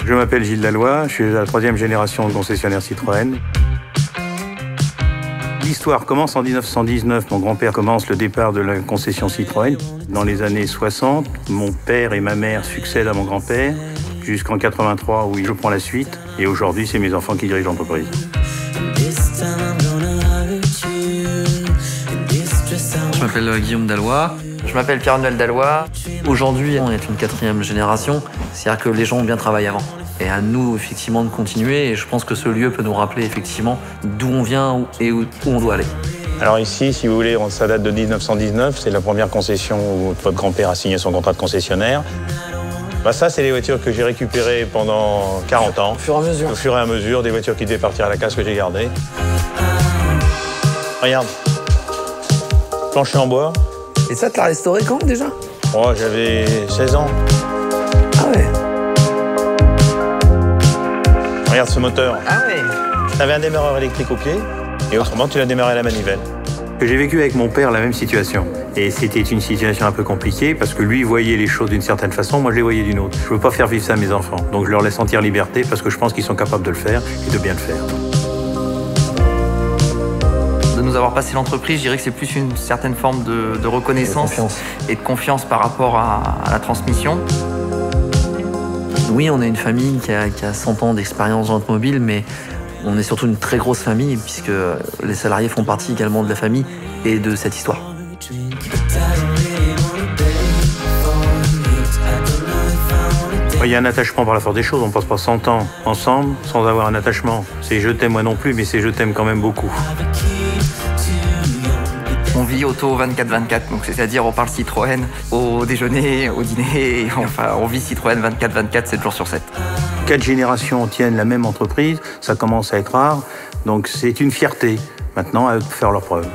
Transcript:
Je m'appelle Gilles Dallois, je suis la 3e génération de concessionnaire Citroën. L'histoire commence en 1919. Mon grand-père commence le départ de la concession Citroën. Dans les années 60, mon père et ma mère succèdent à mon grand-père jusqu'en 83 où je prends la suite. Et aujourd'hui, c'est mes enfants qui dirigent l'entreprise. Je m'appelle Guillaume Dallois. Je m'appelle Pierre-Noël Dallois. Aujourd'hui, on est une 4e génération, c'est-à-dire que les gens ont bien travaillé avant. Et à nous, effectivement, de continuer. Et je pense que ce lieu peut nous rappeler, effectivement, d'où on vient et où on doit aller. Alors ici, si vous voulez, ça date de 1919. C'est la première concession où votre grand-père a signé son contrat de concessionnaire. Ça, c'est les voitures que j'ai récupérées pendant 40 ans. Au fur et à mesure. Au fur et à mesure, des voitures qui devaient partir à la casse que j'ai gardées. Regarde. Plancher en bois. Et ça, tu l'as restauré quand, déjà? Oh, j'avais 16 ans. Ah ouais. Regarde ce moteur. Ah ouais. Tu avais un démarreur électrique au pied et autrement, tu l'as démarré à la manivelle. J'ai vécu avec mon père la même situation. Et c'était une situation un peu compliquée parce que lui voyait les choses d'une certaine façon, moi je les voyais d'une autre. Je ne veux pas faire vivre ça à mes enfants. Donc je leur laisse entière liberté parce que je pense qu'ils sont capables de le faire et de bien le faire. De nous avoir passé l'entreprise, je dirais que c'est plus une certaine forme de reconnaissance et de confiance par rapport à la transmission. Oui, on est une famille qui a 100 ans d'expérience dans l'automobile, mais on est surtout une très grosse famille puisque les salariés font partie également de la famille et de cette histoire. Il y a un attachement par la force des choses. On ne passe pas 100 ans ensemble sans avoir un attachement. C'est je t'aime moi non plus, mais c'est je t'aime quand même beaucoup. On vit auto 24/24, donc c'est-à-dire on parle Citroën au déjeuner, au dîner, enfin on vit Citroën 24/24, 7 jours sur 7. 4 générations tiennent la même entreprise, ça commence à être rare, donc c'est une fierté. Maintenant, à eux de faire leurs preuves.